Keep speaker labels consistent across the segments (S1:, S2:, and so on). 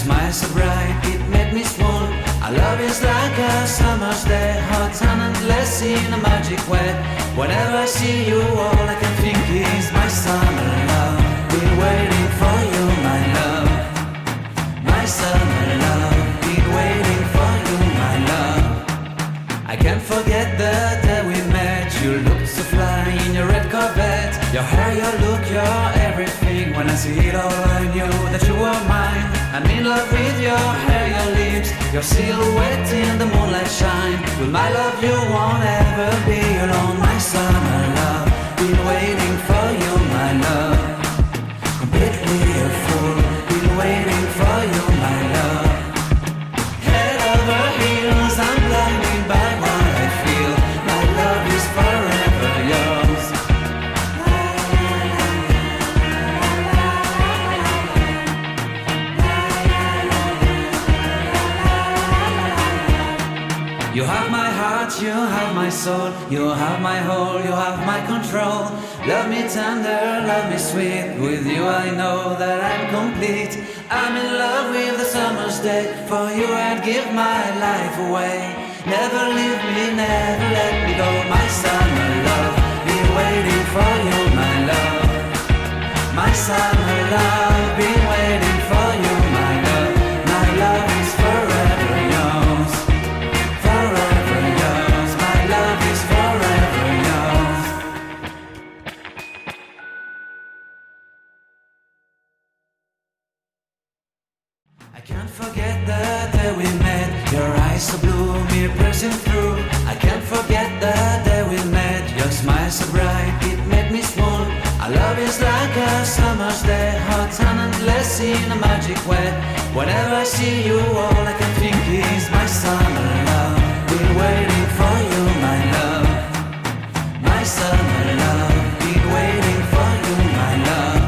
S1: smile so bright, it made me swoon. Our love is like a summer's day, hot and endless in a magic way. Whenever I see you, all I can think is my summer love. Been waiting for you, my love. My summer love. Been waiting for you, my love. I can't forget the day we met. You looked so fly in your red Corvette. Your hair, your look, your everything. When I see it all, I knew that you were mine. I'm in love with your hair, your lips, your silhouette in the moonlight shine. With my love, you won't ever be alone. My summer love, been waiting for you, my love. Completely a fool, been waiting for you, my love. Head over heels, I'm blinded by what I feel. My love is forever yours. You have my heart, you have my soul, you have my whole, you have my control. Love me tender, love me sweet, with you I know that I'm complete. I'm in love with the summer's day, for you I'd give my life away. Never leave me, never let me go, my summer love. Been waiting for you, my love. My summer love, been waiting for you, my love. My love is forever yours. Forever yours, my love is forever yours. I can't forget the day we met. Your eyes so blue, me piercing through. I can't forget the day we met. Your smile so bright, it made me swoon. Our love is like a summer's day, hot and endless in a magic way. Whenever I see you, all I can think is my summer love. Been waiting for you, my love. My summer love. Been waiting for you, my love.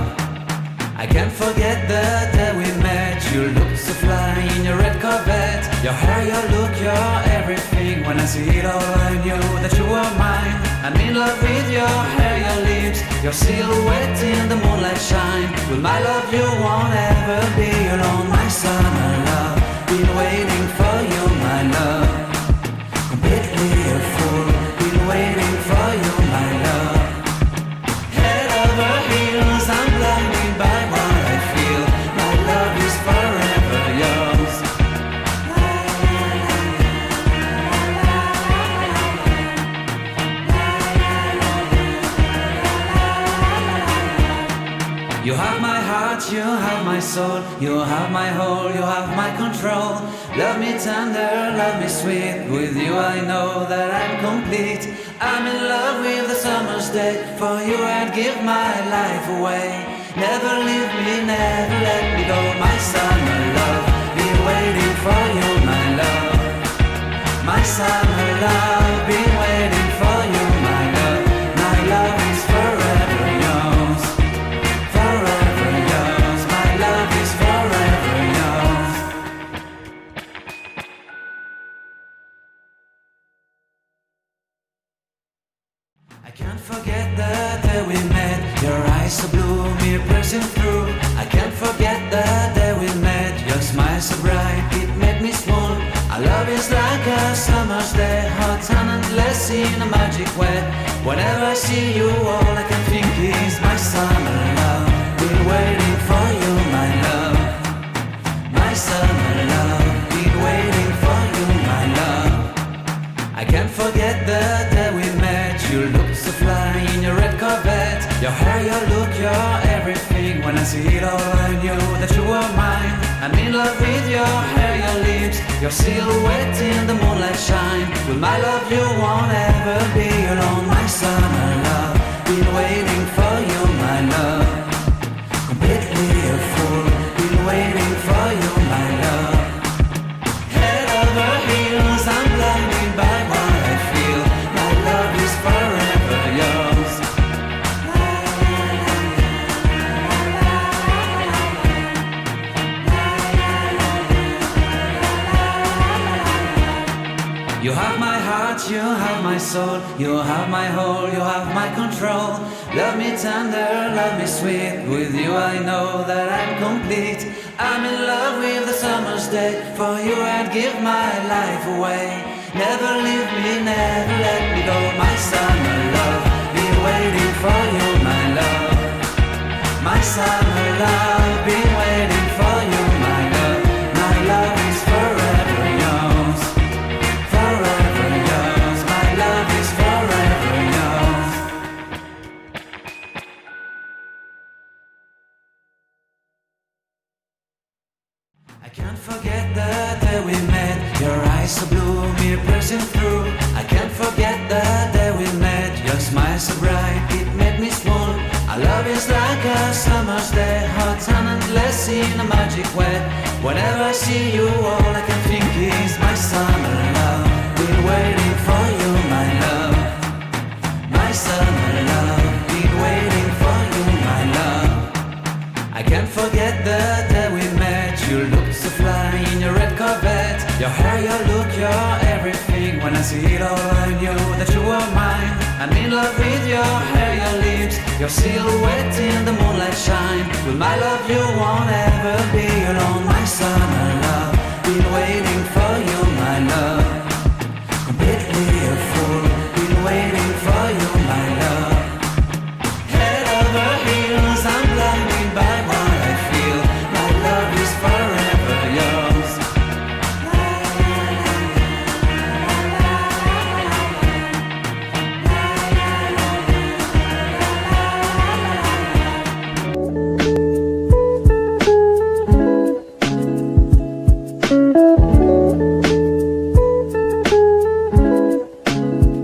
S1: I can't forget the day we met. You looked so fly in your red Corvette. Your hair, your look, your everything. When I see it all, I knew that you were mine. I'm in love with your hair, your lips, your silhouette in the moonlight shine. With my love, you won't ever be alone. My summer love. Been waiting for you, my love. Completely a fool, been waiting for you, my love. Head over heels, I'm blinded by what I feel. My love is forever yours. You have my heart, you have my soul, you have my whole, you have my control. Love me tender, love me sweet, with you I know that I'm complete. I'm in love with the summer's day, for you I'd give my life away. Never leave me, never let me go, my summer love. Been waiting for you, my love. My summer love, been waiting for you, my love. My love is forever yours. Forever yours, my love is forever yours. I can't forget the day we met. Your eyes so blue, me piercing through. I can't forget the day we met. Your smile so bright, it made me swoon. Our love is like a summer's day, hot and endless in a magic way. Whenever I see you, all I can think is my summer love. Been waiting for you, my love. My summer love. Been waiting for you, my love. I can't forget the day we met. You looked so fly in your red Corvette. Your hair, your look, your everything. When I see it all, I knew that you were mine. I'm in love with your hair, your lips, your silhouette in the moonlight shine. With my love, you won't ever be alone. My summer love. Been waiting for you, my love. Completely a fool. Been waiting for you, my love. Head over heels, I'm blinded by what I feel. My love is forever yours. You have my heart, you have my soul, you have my whole, you have my control. Love me tender, love me sweet, with you I know that I'm complete. I'm in love with the sun. summer's day. For you I'd give my life away. Never leave me, never let me go. My summer love, been waiting for you, my love. My summer love, been waiting for you, my love. My love is forever yours, forever yours. My love is forever yours. I can't forget the day we met. Your eyes so blue, me piercing through. I can't forget the day we met. Your smile so bright, it made me swoon. Our love is like a summer's day, hot and endless in a magic way. Whenever I see you, all I can think is my summer love. Been waiting for you, my love. My summer love, been waiting for you, my love. I can't forget the day we met. You looked so fly in your red Corvette. Your hair, your look, your everything. When I see it all, I knew that you were mine. I'm in love with your hair, your lips, your silhouette in the moonlight shine. With my love, you won't ever be alone, my summer